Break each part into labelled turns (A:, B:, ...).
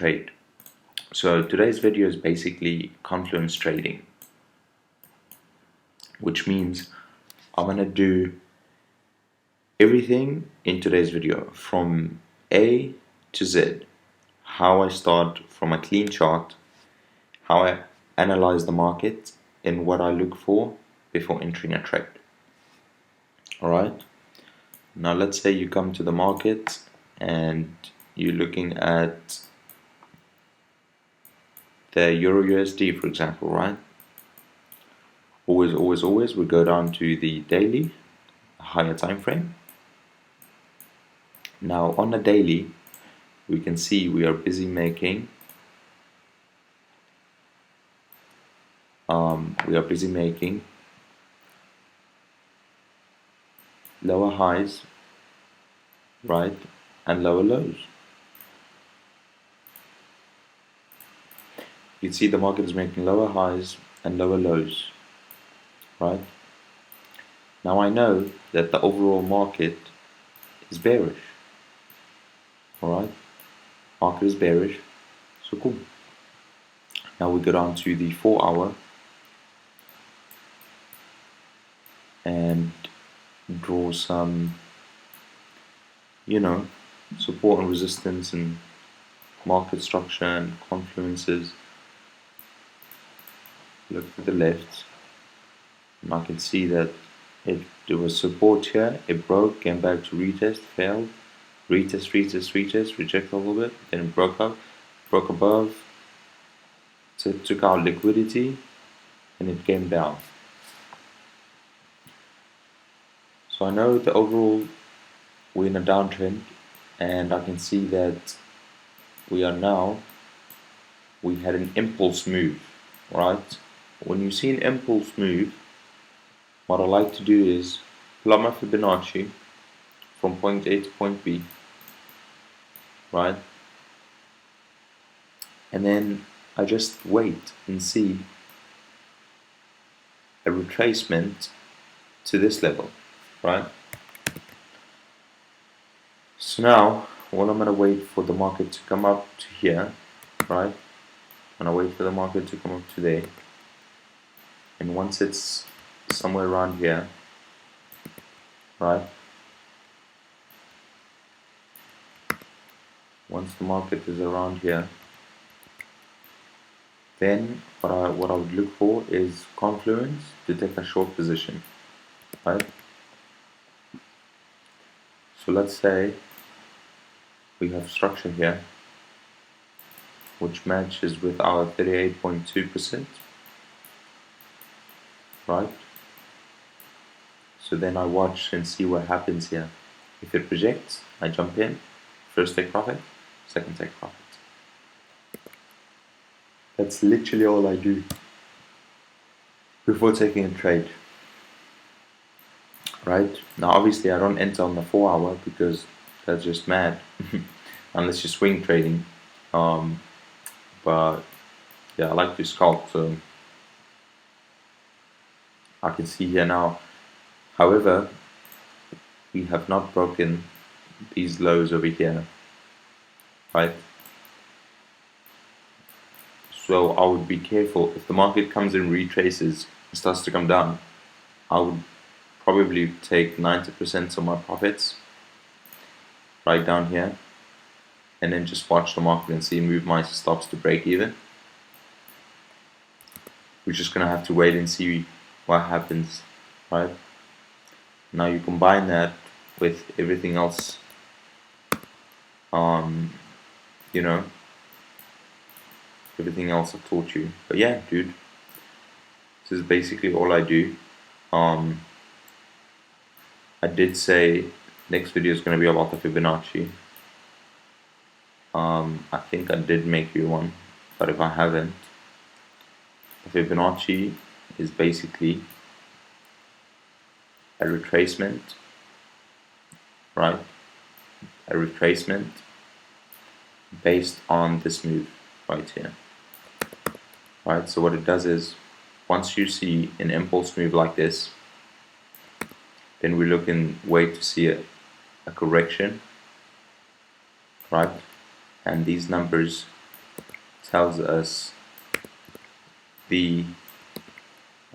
A: trade. So today's video is basically Confluence trading, which means I'm gonna do everything in today's video from A to Z. How I start from a clean chart, how I analyze the market, and what I look for before entering a trade. Alright, now let's say you come to the market and you're looking at the Euro USD, for example, right? Always we go down to the daily, higher time frame. Now on the daily, we can see we are busy making lower highs, right, and lower lows. You see the market is making lower highs and lower lows, right? Now I know that the overall market is bearish, alright? Market is bearish, so cool. Now we go down to the 4 hour and draw some, support and resistance and market structure and confluences. Look to the left, and I can see that there was support here, it broke, came back to retest, failed, retest, reject a little bit, then it broke above, so it took out liquidity, and it came down. So I know that overall we're in a downtrend, and I can see that we had an impulse move, right? When you see an impulse move, what I like to do is plot my Fibonacci from point A to point B, right? And then I just wait and see a retracement to this level, right? So now, I'm gonna wait for the market to come up to here, right? I'm gonna wait for the market to come up to there, and once it's somewhere around here, right? Once the market is around here, then what I would look for is Confluence to take a short position, right? So let's say we have structure here which matches with our 38.2%, right? So then I watch and see what happens here. If it rejects, I jump in, first take profit, second take profit. That's literally all I do before taking a trade. Right? Now obviously I don't enter on the 4 hour because that's just mad unless you're swing trading. But yeah, I like to scalp, so I can see here now. However, we have not broken these lows over here, right? So I would be careful. If the market comes and retraces and starts to come down, I would probably take 90% of my profits right down here, and then just watch the market and see, move my stops to break even. We're just gonna have to wait and see what happens, right? Now you combine that with everything else, everything else I've taught you. But yeah, dude, this is basically all I do. I did say next video is going to be about the Fibonacci. I think I did make you one, but if I haven't, the Fibonacci is basically a retracement, right? A retracement based on this move right here, right? So what it does is, once you see an impulse move like this, then we look and wait to see a correction, right? And these numbers tells us the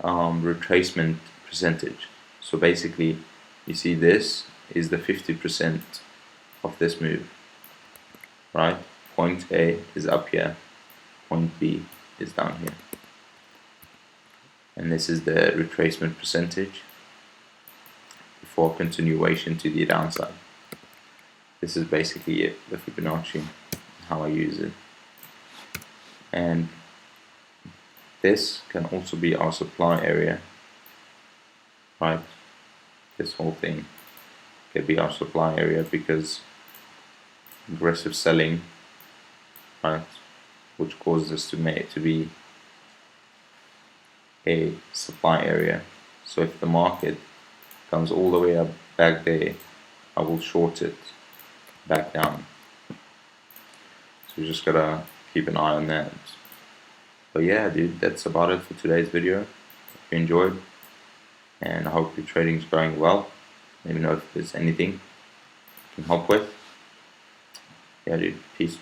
A: retracement percentage. So basically, you see this is the 50% of this move, right? Point A is up here, point B is down here. And this is the retracement percentage before continuation to the downside. This is basically it, the Fibonacci, how I use it. And this can also be our supply area, right? This whole thing can be our supply area because aggressive selling, right, which causes us to be a supply area. So if the market comes all the way up back there, I will short it back down. So you just gotta keep an eye on that. But yeah, dude, that's about it for today's video. Hope you enjoyed, and I hope your trading's going well. Let me know if there's anything I can help with. Yeah, dude, peace.